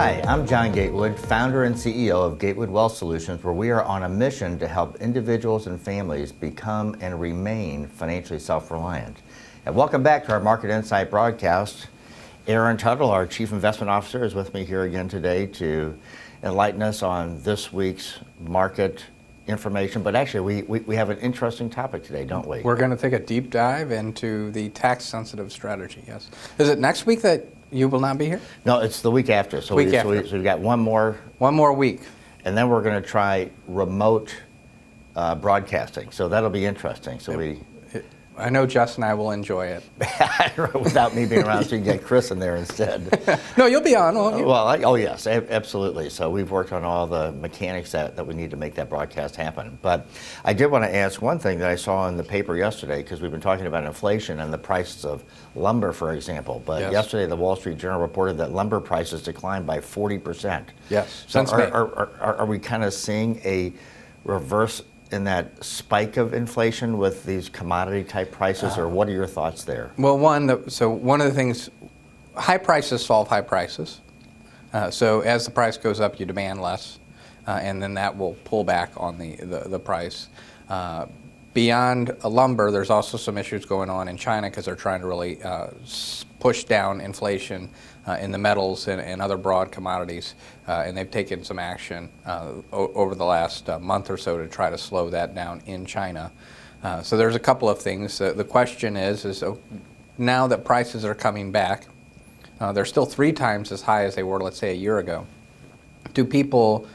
Hi, I'm John Gatewood, founder and CEO of Gatewood Wealth Solutions, where we are on a mission to help individuals and families become and remain financially self-reliant. And welcome back to our Market Insight broadcast. Aaron Tuttle, our Chief Investment Officer, is with me here again today to enlighten us on this week's market information. But actually, we have an interesting topic today, don't we? We're going to take a deep dive into the tax-sensitive strategy, yes. Is it next week that you will not be here? No, it's the week after. So we've got one more week. And then we're going to try remote broadcasting. So that'll be interesting. So I know Jess and I will enjoy it. Without me being around, so you can get Chris in there instead. No, you'll be on, won't you? Well, yes, absolutely. So we've worked on all the mechanics that we need to make that broadcast happen. But I did want to ask one thing that I saw in the paper yesterday, because we've been talking about inflation and the prices of lumber, for example. But yesterday, the Wall Street Journal reported that lumber prices declined by 40%. Yes, so since May. Are we kind of seeing a reverse in that spike of inflation with these commodity type prices, or what are your thoughts there? Well, one of the things, high prices solve high prices. So as the price goes up, you demand less, and then that will pull back on the price. Beyond lumber, there's also some issues going on in China because they're trying to really push down inflation in the metals and other broad commodities, and they've taken some action over the last month or so to try to slow that down in China. So there's a couple of things. The question is now that prices are coming back, they're still 3 times as high as they were, let's say, a year ago. Do people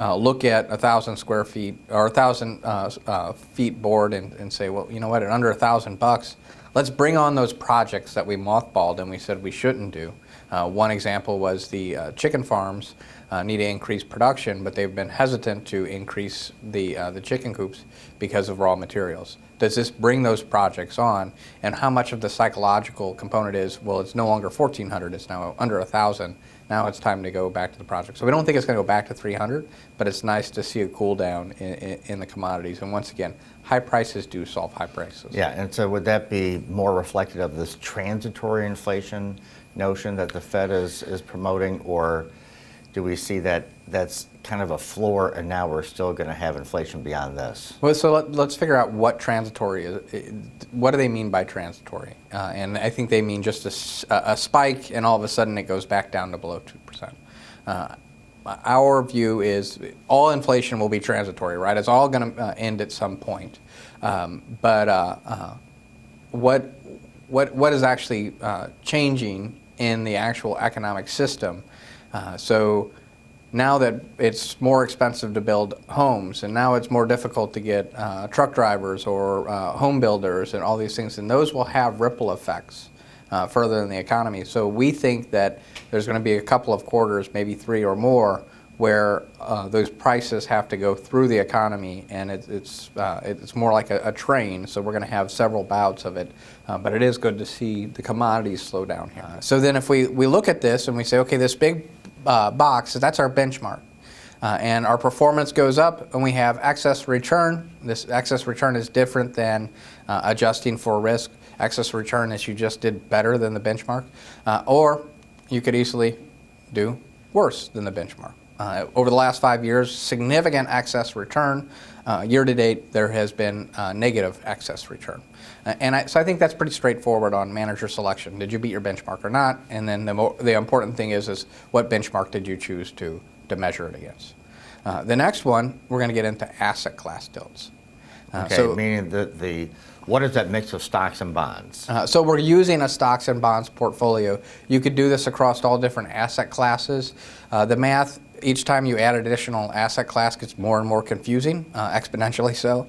look at 1,000 square feet or 1,000 feet board and say, well, you know what, at under $1,000, let's bring on those projects that we mothballed and we said we shouldn't do. One example was the chicken farms need to increase production, but they've been hesitant to increase the chicken coops because of raw materials. Does this bring those projects on? And how much of the psychological component is, well, it's no longer 1,400, it's now under 1,000. Now it's time to go back to the project. So we don't think it's going to go back to 300, but it's nice to see a cool down in the commodities. And once again, high prices do solve high prices. Yeah, and so would that be more reflective of this transitory inflation notion that the Fed is promoting, or do we see that that's kind of a floor and now we're still going to have inflation beyond this? Well, so let's figure out what transitory is. What do they mean by transitory? And I think they mean just a spike and all of a sudden it goes back down to below 2%. Our view is all inflation will be transitory, right? It's all going to end at some point. But what is actually changing in the actual economic system? So now that it's more expensive to build homes, and now it's more difficult to get truck drivers or home builders and all these things, and those will have ripple effects further in the economy. So we think that there's going to be a couple of quarters, maybe 3 or more, where those prices have to go through the economy, and it's more like a train. So we're going to have several bouts of it, but it is good to see the commodities slow down here. So then if we look at this and we say, okay, this big box, that's our benchmark. And our performance goes up and we have excess return. This excess return is different than adjusting for risk. Excess return is you just did better than the benchmark. Or you could easily do worse than the benchmark. Over the last 5 years, significant excess return. Year to date, there has been negative excess return. So I think that's pretty straightforward on manager selection. Did you beat your benchmark or not? And then the important thing is what benchmark did you choose to measure it against? The next one, we're going to get into asset class tilts. Okay, meaning what is that mix of stocks and bonds? So we're using a stocks and bonds portfolio. You could do this across all different asset classes. The math, each time you add additional asset class, gets more and more confusing, exponentially so.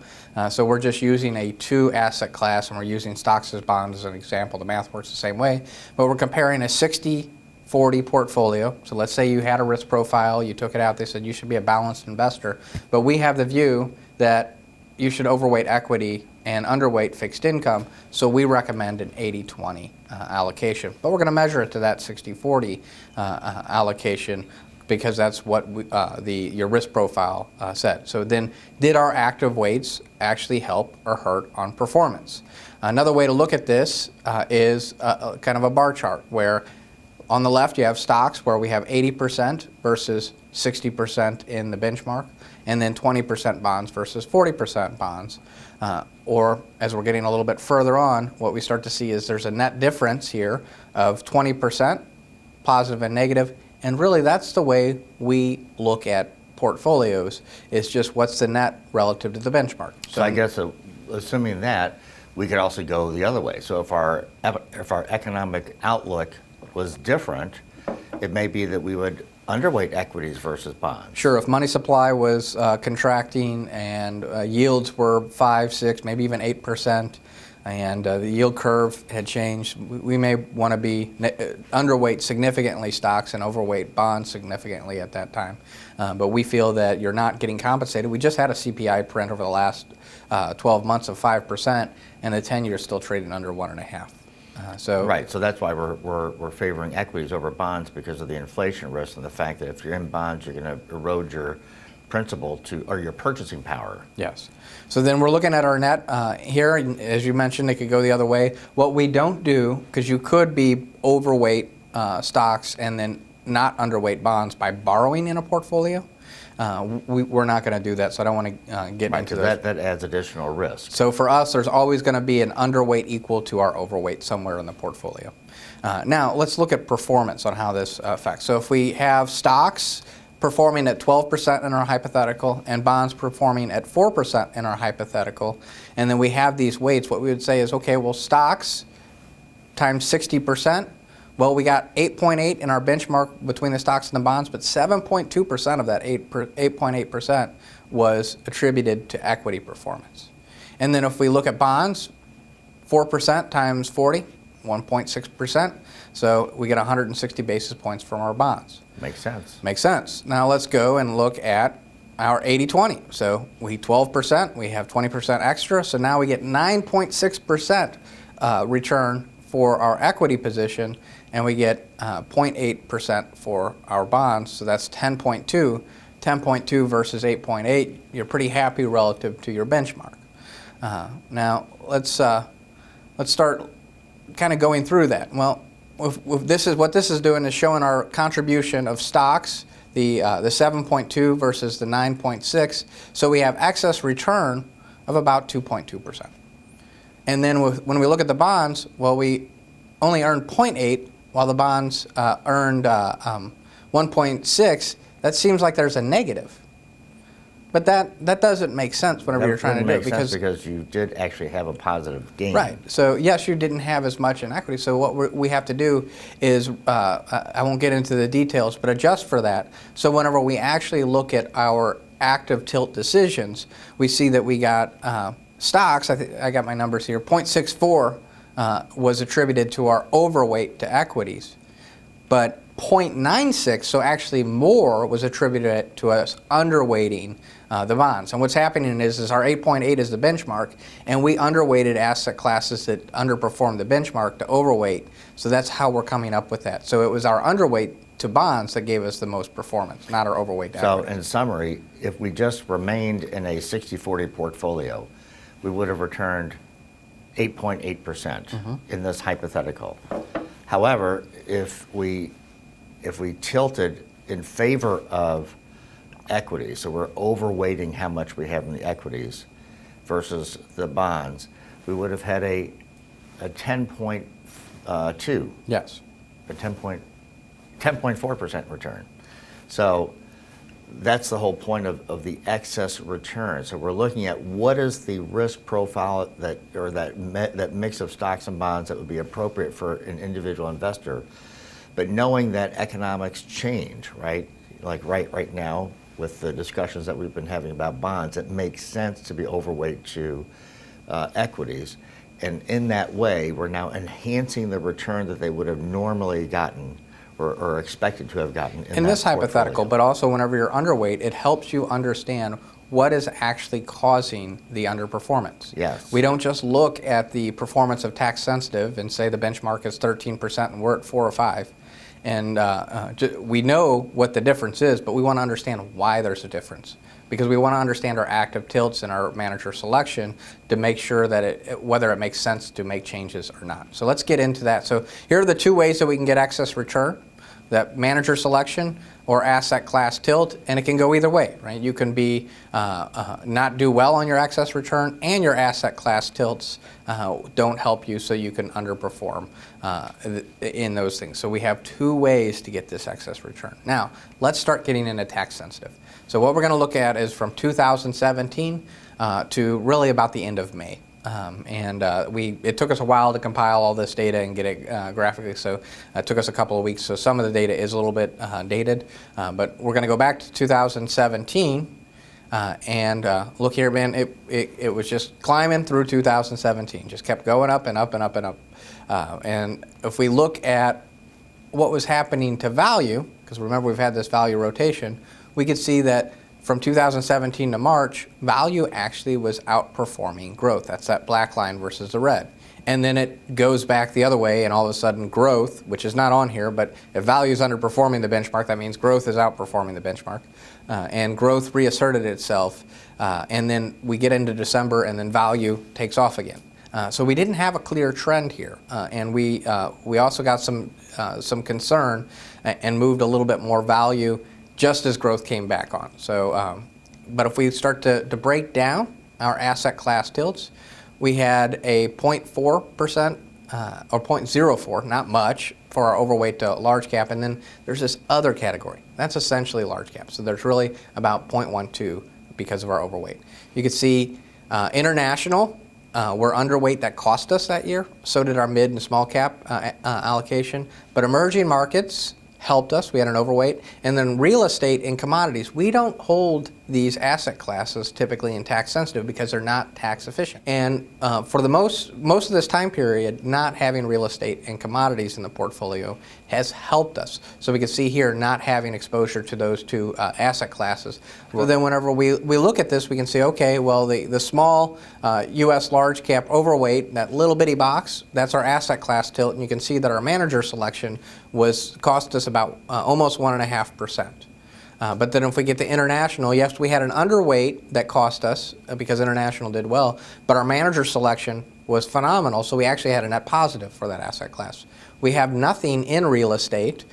So we're just using a 2 asset class, and we're using stocks as bonds as an example. The math works the same way, but we're comparing a 60-40 portfolio. So let's say you had a risk profile, you took it out, they said you should be a balanced investor, but we have the view that you should overweight equity and underweight fixed income, so we recommend an 80-20 allocation. But we're going to measure it to that 60-40 allocation because that's what your risk profile said. So then, did our active weights actually help or hurt on performance? Another way to look at this is kind of a bar chart where on the left, you have stocks where we have 80% versus 60% in the benchmark, and then 20% bonds versus 40% bonds. Or as we're getting a little bit further on, what we start to see is there's a net difference here of 20%, positive and negative, and really that's the way we look at portfolios, is just what's the net relative to the benchmark. So I guess assuming that, we could also go the other way. So if our economic outlook was different, it may be that we would underweight equities versus bonds. Sure, if money supply was contracting and yields were 5, 6, maybe even 8%, and the yield curve had changed, we may want to be underweight significantly stocks and overweight bonds significantly at that time. But we feel that you're not getting compensated. We just had a CPI print over the last 12 months of 5%, and the 10-year is still trading under 1.5. Right, so that's why we're favoring equities over bonds, because of the inflation risk and the fact that if you're in bonds, you're going to erode your principal or your purchasing power. Yes. So then we're looking at our net here. As you mentioned, it could go the other way. What we don't do, because you could be overweight stocks and then not underweight bonds by borrowing in a portfolio. We're not going to do that, so I don't want to get into that. That adds additional risk. So for us, there's always going to be an underweight equal to our overweight somewhere in the portfolio. Now, let's look at performance on how this affects. So if we have stocks performing at 12% in our hypothetical and bonds performing at 4% in our hypothetical, and then we have these weights, what we would say is, okay, well, stocks times 60%, well, we got 8.8 in our benchmark between the stocks and the bonds, but 7.2% of that 8.8% was attributed to equity performance. And then if we look at bonds, 4% times 40, 1.6%. So we get 160 basis points from our bonds. Makes sense. Makes sense. Now let's go and look at our 80-20. So we 12%, we have 20% extra, so now we get 9.6% return for our equity position, and we get 0.8% for our bonds, so that's 10.2. 10.2 versus 8.8, you're pretty happy relative to your benchmark. Now let's start kind of going through that. Well, this is what this is doing is showing our contribution of stocks, the 7.2 versus the 9.6. So we have excess return of about 2.2%. And then when we look at the bonds, well, we only earned 0.8 while the bonds earned 1.6. That seems like there's a negative. But that doesn't make sense whenever you're trying to do it, because you did actually have a positive gain. Right. So yes, you didn't have as much in equity. So what we have to do is, I won't get into the details, but adjust for that. So whenever we actually look at our active tilt decisions, we see that we got stocks. I got my numbers here. 0.64 was attributed to our overweight to equities, but 0.96, so actually more, was attributed to us underweighting the bonds. And what's happening is our 8.8 is the benchmark, and we underweighted asset classes that underperformed the benchmark to overweight. So that's how we're coming up with that. So it was our underweight to bonds that gave us the most performance, not our overweight to equity. So in summary, if we just remained in a 60-40 portfolio, we would have returned 8.8% in this hypothetical. However, if we tilted in favor of equity, so we're overweighting how much we have in the equities versus the bonds, we would have had a 10.2. Yes. A 10.4% return. So that's the whole point of the excess return. So we're looking at what is the risk profile that mix of stocks and bonds that would be appropriate for an individual investor. But knowing that economics change, right? Like right now, with the discussions that we've been having about bonds, it makes sense to be overweight to equities. And in that way, we're now enhancing the return that they would have normally gotten or expected to have gotten in this that hypothetical, portfolio. but also whenever you're underweight, it helps you understand what is actually causing the underperformance. Yes. We don't just look at the performance of tax sensitive and say the benchmark is 13% and we're at 4 or 5. And we know what the difference is, but we want to understand why there's a difference, because we want to understand our active tilts and our manager selection to make sure that whether it makes sense to make changes or not. So let's get into that. So here are the two ways that we can get excess return. that manager selection or asset class tilt, and it can go either way, right? You can be not do well on your excess return, and your asset class tilts don't help you, so you can underperform in those things. So we have two ways to get this excess return. Now, let's start getting into tax sensitive. So what we're going to look at is from 2017 to really about the end of May. It took us a while to compile all this data and get it graphically, so it took us a couple of weeks. So some of the data is a little bit dated, but we're going to go back to 2017 and look here, man. It was just climbing through 2017, just kept going up and up and up and up. And if we look at what was happening to value, because remember we've had this value rotation, we could see that from 2017 to March, value actually was outperforming growth. That's that black line versus the red. And then it goes back the other way, and all of a sudden growth, which is not on here, but if value is underperforming the benchmark, that means growth is outperforming the benchmark. And growth reasserted itself, and then we get into December, and then value takes off again. So we didn't have a clear trend here, and we also got some concern and moved a little bit more value just as growth came back on. So, but if we start to break down our asset class tilts, we had a 0.4% or 0.04, not much, for our overweight to large cap, and then there's this other category. That's essentially large cap. So there's really about 0.12 because of our overweight. You can see international, we're underweight. That cost us that year. So did our mid and small cap allocation. But emerging markets helped us. We had an overweight. And then real estate and commodities. We don't hold these asset classes typically in tax sensitive because they're not tax efficient. And for the most of this time period, not having real estate and commodities in the portfolio has helped us. So we can see here not having exposure to those two asset classes. Well, then whenever we look at this, we can say, okay, well, the small U.S. large cap overweight, that little bitty box, that's our asset class tilt. And you can see that our manager selection cost us about almost 1.5%. But then if we get to international, yes, we had an underweight that cost us because international did well, but our manager selection was phenomenal, so we actually had a net positive for that asset class. We have nothing in real estate,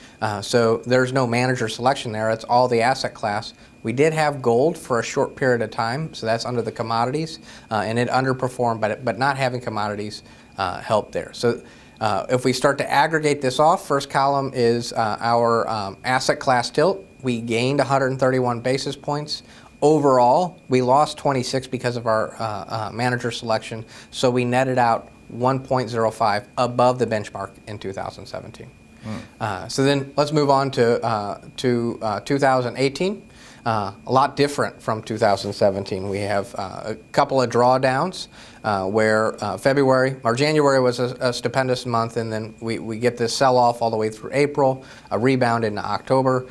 so there's no manager selection there. It's all the asset class. We did have gold for a short period of time, so that's under the commodities, and it underperformed, but not having commodities helped there. So if we start to aggregate this off, first column is our asset class tilt. We gained 131 basis points. Overall, we lost 26 because of our manager selection, so we netted out 1.05 above the benchmark in 2017. So then let's move on to 2018. A lot different from 2017. We have a couple of drawdowns where January was a stupendous month, and then we get this sell-off all the way through April, a rebound into October,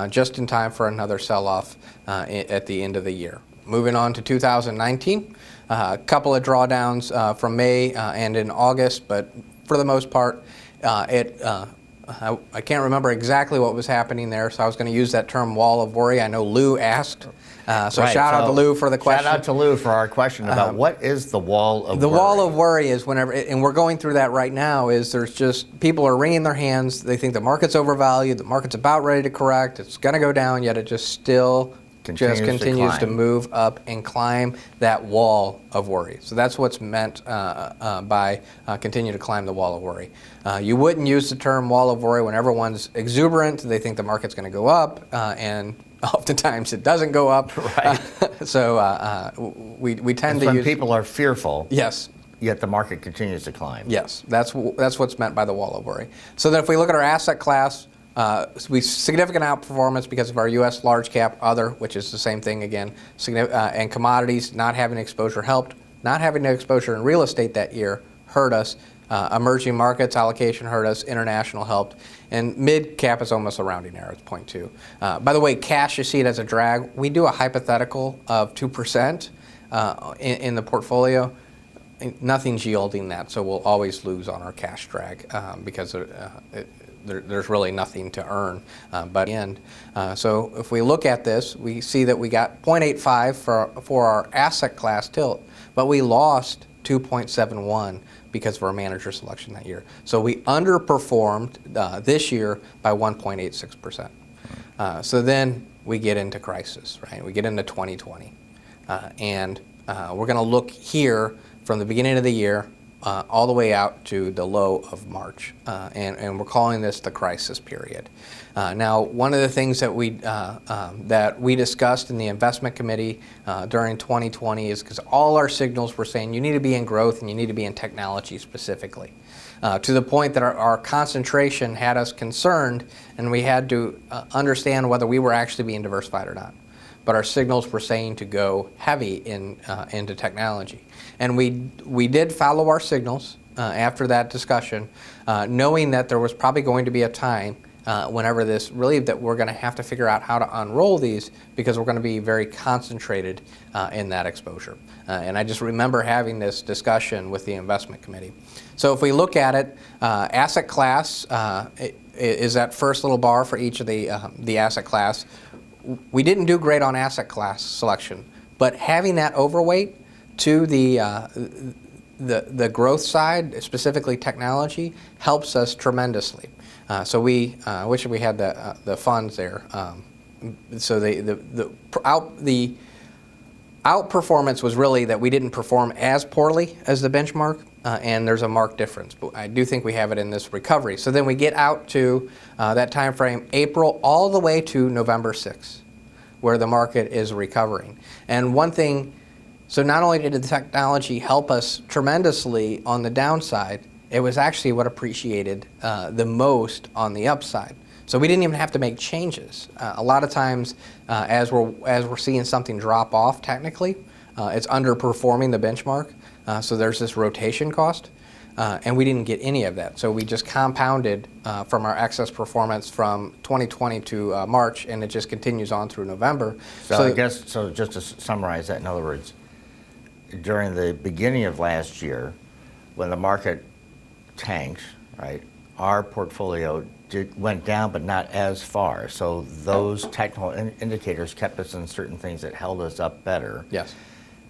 just in time for another sell-off at the end of the year. Moving on to 2019, a couple of drawdowns from May and in August, but for the most part, I can't remember exactly what was happening there, so I was going to use that term wall of worry. I know Lou asked, so right. Shout out to Lou for the question. Shout out to Lou for our question about what is the wall of worry? The wall of worry is whenever, and we're going through that right now, is there's just, people are wringing their hands. They think the market's overvalued, the market's about ready to correct, it's going to go down, yet it just still continues to move up and climb that wall of worry. So that's what's meant by continue to climb the wall of worry. You wouldn't use the term wall of worry when everyone's exuberant. They think the market's going to go up, and oftentimes it doesn't go up. Right. So we tend to use... when people are fearful. Yes. Yet the market continues to climb. Yes, that's what's meant by the wall of worry. So then if we look at our asset class, we significant outperformance because of our U.S. large cap other, which is the same thing again, and commodities. Not having exposure helped. Not having exposure in real estate that year hurt us. Emerging markets allocation hurt us. International helped. And mid cap is almost a rounding error. It's 0.2. By the way, cash, you see it as a drag. We do a hypothetical of 2% in the portfolio. Nothing's yielding that, so we'll always lose on our cash drag because there's really nothing to earn but the end. So if we look at this, we see that we got 0.85 for our asset class tilt, but we lost 2.71 because of our manager selection that year. So we underperformed this year by 1.86%. So then we get into crisis, right? We get into 2020. And we're going to look here from the beginning of the year all the way out to the low of March. And we're calling this the crisis period. Now, one of the things that we discussed in the investment committee during 2020 is because all our signals were saying you need to be in growth and you need to be in technology specifically. To the point that our concentration had us concerned, and we had to understand whether we were actually being diversified or not. But our signals were saying to go heavy into technology. And we did follow our signals after that discussion, knowing that there was probably going to be a time whenever this really that we're going to have to figure out how to unroll these because we're going to be very concentrated in that exposure. And I just remember having this discussion with the investment committee. So if we look at it, asset class is that first little bar for each of the asset class. We didn't do great on asset class selection, but having that overweight to the growth side, specifically technology, helps us tremendously. So we wish we had the funds there. So the outperformance was really that we didn't perform as poorly as the benchmark, and there's a marked difference. But I do think we have it in this recovery. So then we get out to that time frame, April all the way to November 6th, where the market is recovering. And one thing, so not only did the technology help us tremendously on the downside, it was actually what appreciated the most on the upside. So we didn't even have to make changes. A lot of times, as we're seeing something drop off technically, it's underperforming the benchmark. So there's this rotation cost, and we didn't get any of that. So we just compounded from our excess performance from 2020 to March, and it just continues on through November. So I guess, so just to summarize that, in other words, during the beginning of last year, when the market tanked, right, our portfolio went down, but not as far. So those technical indicators kept us in certain things that held us up better. Yes.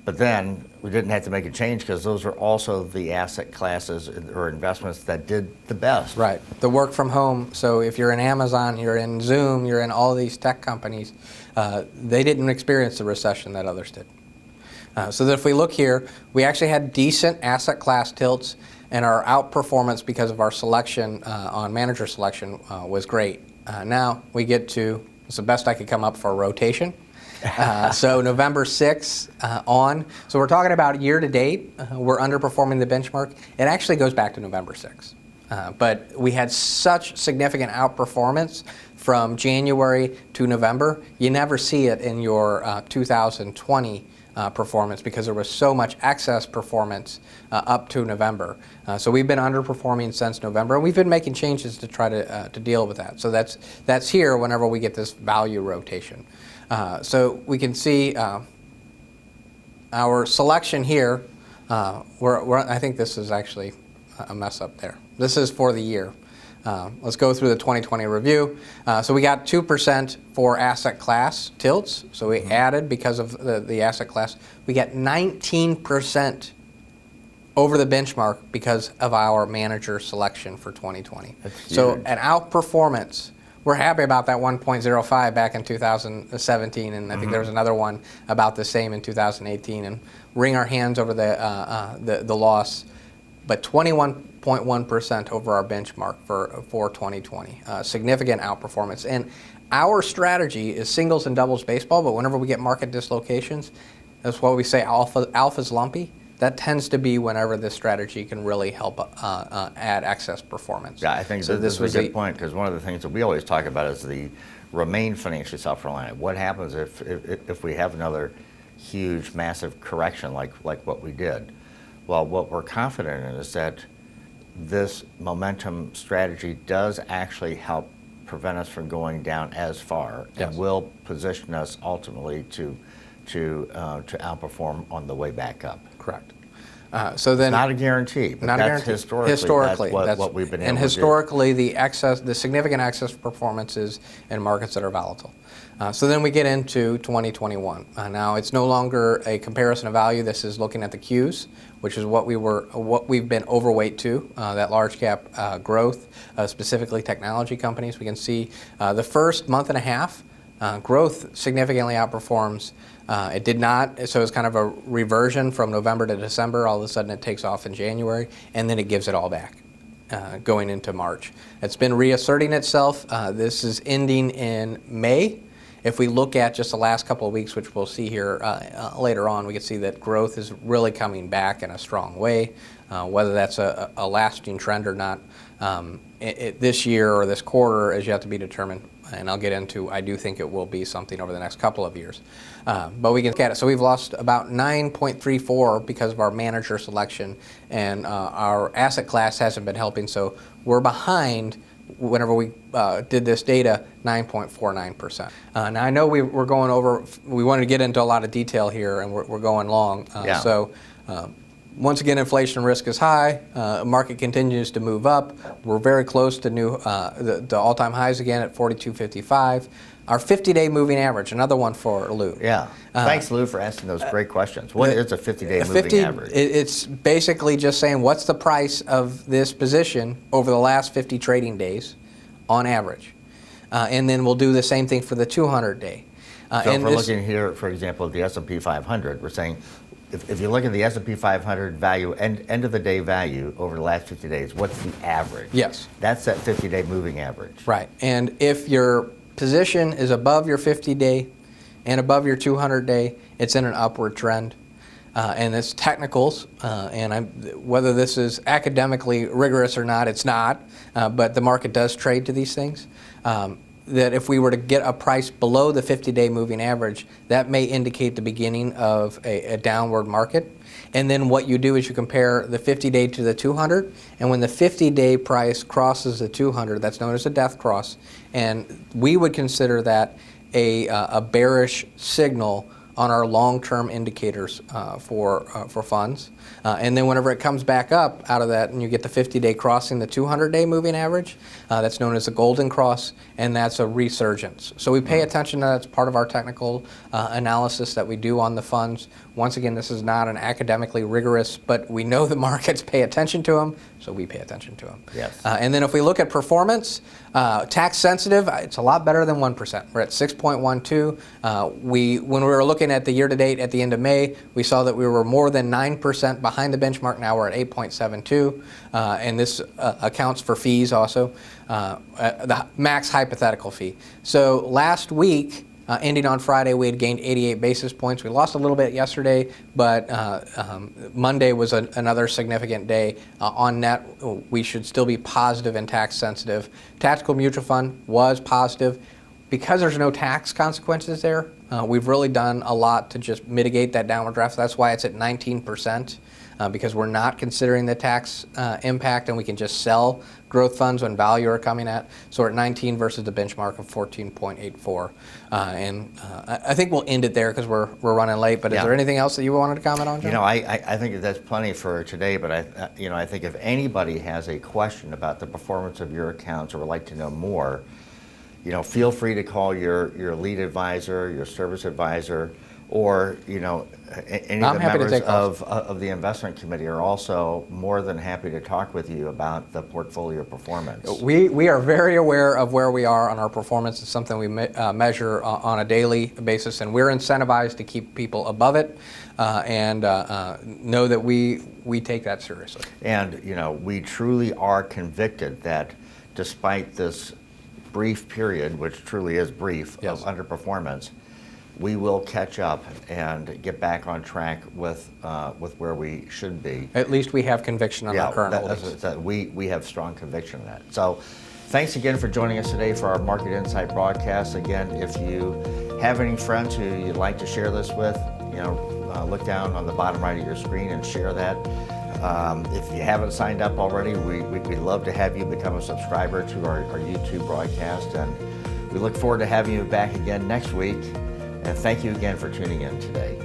But then we didn't have to make a change because those are also the asset classes or investments that did the best. Right. The work from home. So if you're in Amazon, you're in Zoom, you're in all these tech companies, they didn't experience the recession that others did. So that if we look here, we actually had decent asset class tilts, and our outperformance because of our selection on manager selection was great. Now we get to, it's the best I could come up for a rotation. So November 6th on. So we're talking about year to date, we're underperforming the benchmark. It actually goes back to November 6th. But we had such significant outperformance from January to November. You never see it in your 2020 performance because there was so much excess performance up to November. So we've been underperforming since November, and we've been making changes to try to deal with that. So that's here whenever we get this value rotation. So we can see our selection here. I think this is actually a mess up there. This is for the year. Let's go through the 2020 review. So we got 2% for asset class tilts. So we added because of the asset class. We got 19% over the benchmark because of our manager selection for 2020. So an outperformance. We're happy about that 1.05 back in 2017, and I think there was another one about the same in 2018, and wring our hands over the loss. But 21.1% over our benchmark for 2020. Significant outperformance. And our strategy is singles and doubles baseball, but whenever we get market dislocations, that's what we say alpha's lumpy. That tends to be whenever this strategy can really help add excess performance. Yeah, I think so this was a good point, because one of the things that we always talk about is the remain financially self-reliant. What happens if we have another huge, massive correction like what we did? Well, what we're confident in is that this momentum strategy does actually help prevent us from going down as far, and will position us ultimately to outperform on the way back up. Correct. So then, Not a guarantee, but not a that's guarantee. historically that's what we've been able and to do. historically, the significant excess performances in markets that are volatile. So then we get into 2021. Now it's no longer a comparison of value. This is looking at the Qs, which is what we've been overweight to. That large cap growth, specifically technology companies. We can see the first month and a half, growth significantly outperforms. It did not, so it's kind of a reversion from November to December. All of a sudden it takes off in January, and then it gives it all back going into March. It's been reasserting itself. This is ending in May. If we look at just the last couple of weeks, which we'll see here later on, we can see that growth is really coming back in a strong way. Whether that's a lasting trend or not, this year or this quarter is yet to be determined. And I'll get into, I do think it will be something over the next couple of years. But we can look at it. So we've lost about 9.34 because of our manager selection, and our asset class hasn't been helping. So we're behind, whenever we did this data, 9.49%. Now I know we're going over, we wanted to get into a lot of detail here, and we're going long. So once again, inflation risk is high. Market continues to move up. We're very close to the all-time highs again at 42.55. Our 50-day moving average, another one for Lou. Yeah. Thanks, Lou, for asking those great questions. What is a 50-day moving average? It's basically just saying what's the price of this position over the last 50 trading days on average. And then we'll do the same thing for the 200-day. So if we're looking here, for example, at the S&P 500, we're saying if you look at the S&P 500 value, end of the day value over the last 50 days, what's the average? Yes. That's that 50-day moving average. Right. And if your position is above your 50-day and above your 200-day, it's in an upward trend. And it's technicals, whether this is academically rigorous or not, it's not, but the market does trade to these things. That if we were to get a price below the 50-day moving average, that may indicate the beginning of a downward market. And then what you do is you compare the 50-day to the 200, and when the 50-day price crosses the 200, that's known as a death cross, and we would consider that a bearish signal on our long-term indicators for funds. And then whenever it comes back up out of that and you get the 50-day crossing the 200-day moving average, that's known as the golden cross, and that's a resurgence. So we pay attention to that. It's part of our technical analysis that we do on the funds. Once again, this is not an academically rigorous, but we know the markets pay attention to them, so we pay attention to them. Yes. And then if we look at performance, tax sensitive, it's a lot better than 1%. We're at 6.12. When we were looking at the year to date at the end of May, we saw that we were more than 9% behind the benchmark. Now we're at 8.72, and this accounts for fees also, the max hypothetical fee. So last week, ending on Friday, we had gained 88 basis points. We lost a little bit yesterday, but Monday was another significant day. On net, we should still be positive and tax sensitive. Tactical mutual fund was positive. Because there's no tax consequences there, we've really done a lot to just mitigate that downward draft. That's why it's at 19%, because we're not considering the tax impact, and we can just sell growth funds when value are coming at. So we're at 19 versus the benchmark of 14.84. I think we'll end it there because we're running late. But is there anything else that you wanted to comment on, John? I think that's plenty for today. But I think if anybody has a question about the performance of your accounts or would like to know more, feel free to call your lead advisor, your service advisor, or any of the members of the investment committee are also more than happy to talk with you about the portfolio performance. We are very aware of where we are on our performance. It's something we measure on a daily basis, and we're incentivized to keep people above it, and know that we take that seriously. And we truly are convicted that despite this brief period, which truly is brief, of underperformance, we will catch up and get back on track with where we should be. At least we have conviction on our current holdings. We have strong conviction in that. So thanks again for joining us today for our Market Insight broadcast. Again, if you have any friends who you'd like to share this with, look down on the bottom right of your screen and share that. If you haven't signed up already, we'd love to have you become a subscriber to our YouTube broadcast, and we look forward to having you back again next week. And thank you again for tuning in today.